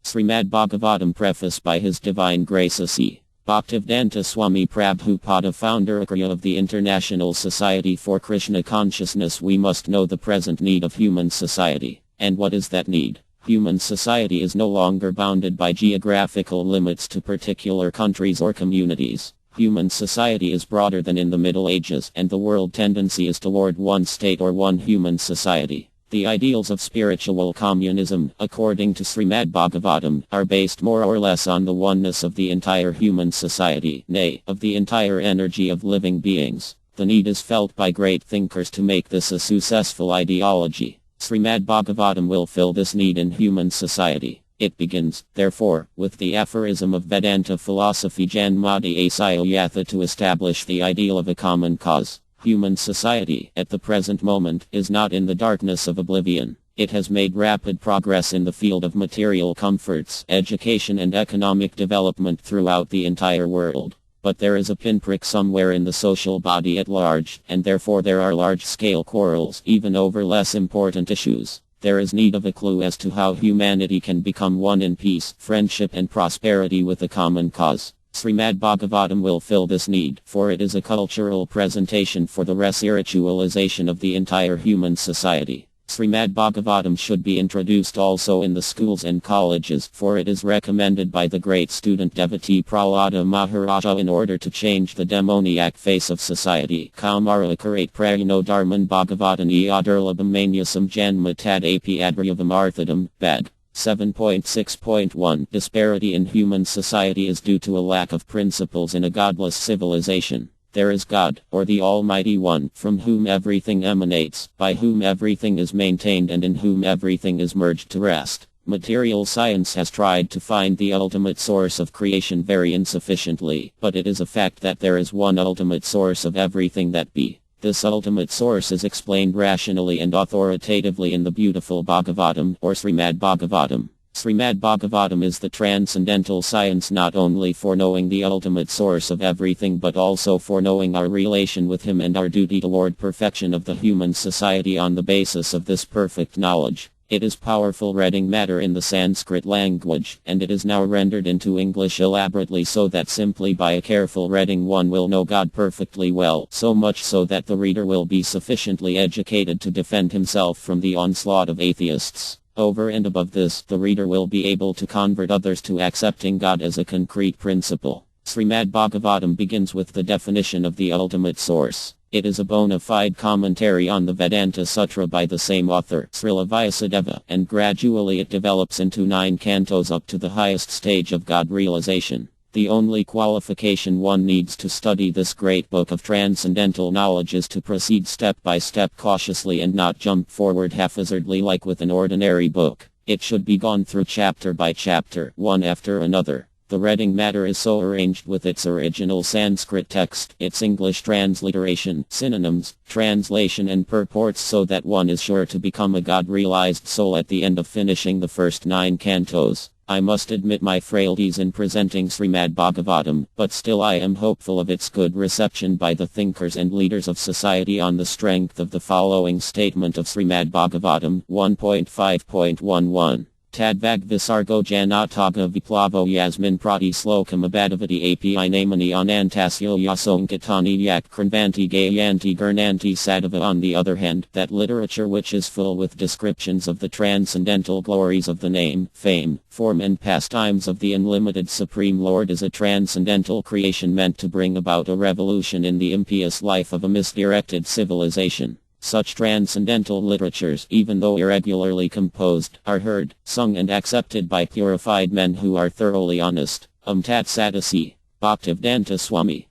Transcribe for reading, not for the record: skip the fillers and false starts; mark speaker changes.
Speaker 1: Srimad Bhagavatam Preface by His Divine Grace A.C. Bhaktivedanta Swami Prabhupada, founder of the International Society for Krishna Consciousness. We must know the present need of human society. And what is that need? Human society is no longer bounded by geographical limits to particular countries or communities. Human society is broader than in the Middle Ages, and the world tendency is toward one state or one human society. The ideals of spiritual communism, according to Srimad Bhagavatam, are based more or less on the oneness of the entire human society, nay, of the entire energy of living beings. The need is felt by great thinkers to make this a successful ideology. Srimad Bhagavatam will fill this need in human society. It begins, therefore, with the aphorism of Vedanta philosophy Janmadi Asaya Yatha to establish the ideal of a common cause. Human society, at the present moment, is not in the darkness of oblivion. It has made rapid progress in the field of material comforts, education and economic development throughout the entire world. But there is a pinprick somewhere in the social body at large, and therefore there are large-scale quarrels, even over less important issues. There is need of a clue as to how humanity can become one in peace, friendship and prosperity with a common cause. Srimad Bhagavatam will fill this need, for it is a cultural presentation for the respiritualization of the entire human society. Srimad Bhagavatam should be introduced also in the schools and colleges, for it is recommended by the great student devotee Prahlada Maharaja in order to change the demoniac face of society. Kamara Karate Prayano Dharman Bhagavatan Iadurlabam Manyasam Janmatad Api Adryavam Arthadam, Bad. 7.6.1 Disparity in human society is due to a lack of principles in a godless civilization. There is God, or the Almighty One, from whom everything emanates, by whom everything is maintained and in whom everything is merged to rest. Material science has tried to find the ultimate source of creation very insufficiently, but it is a fact that there is one ultimate source of everything that be. This ultimate source is explained rationally and authoritatively in the beautiful Bhagavatam, or Srimad Bhagavatam. Srimad Bhagavatam is the transcendental science not only for knowing the ultimate source of everything but also for knowing our relation with Him and our duty toward perfection of the human society on the basis of this perfect knowledge. It is powerful reading matter in the Sanskrit language, and it is now rendered into English elaborately so that simply by a careful reading one will know God perfectly well, so much so that the reader will be sufficiently educated to defend himself from the onslaught of atheists. Over and above this, the reader will be able to convert others to accepting God as a concrete principle. Srimad Bhagavatam begins with the definition of the ultimate source. It is a bona fide commentary on the Vedanta Sutra by the same author, Srila Vyasadeva, and gradually it develops into 9 cantos up to the highest stage of God realization. The only qualification one needs to study this great book of transcendental knowledge is to proceed step by step cautiously and not jump forward haphazardly like with an ordinary book. It should be gone through chapter by chapter, one after another. The reading matter is so arranged with its original Sanskrit text, its English transliteration, synonyms, translation and purports so that one is sure to become a God-realized soul at the end of finishing the first 9 cantos. I must admit my frailties in presenting Srimad Bhagavatam, but still I am hopeful of its good reception by the thinkers and leaders of society on the strength of the following statement of Srimad Bhagavatam 1.5.11. Tadvag Visargo Janataga Viplavo Yasmin Prati Slokam Abadavati Api Namani Anantasya Yasonkatani Yak Kranvanti Gayanti Gurnanti Sadava. On the other hand, that literature which is full with descriptions of the transcendental glories of the name, fame, form and pastimes of the unlimited Supreme Lord is a transcendental creation meant to bring about a revolution in the impious life of a misdirected civilization. Such transcendental literatures, even though irregularly composed, are heard, sung and accepted by purified men who are thoroughly honest. Tat Sadasi, Bhaktivedanta Swami.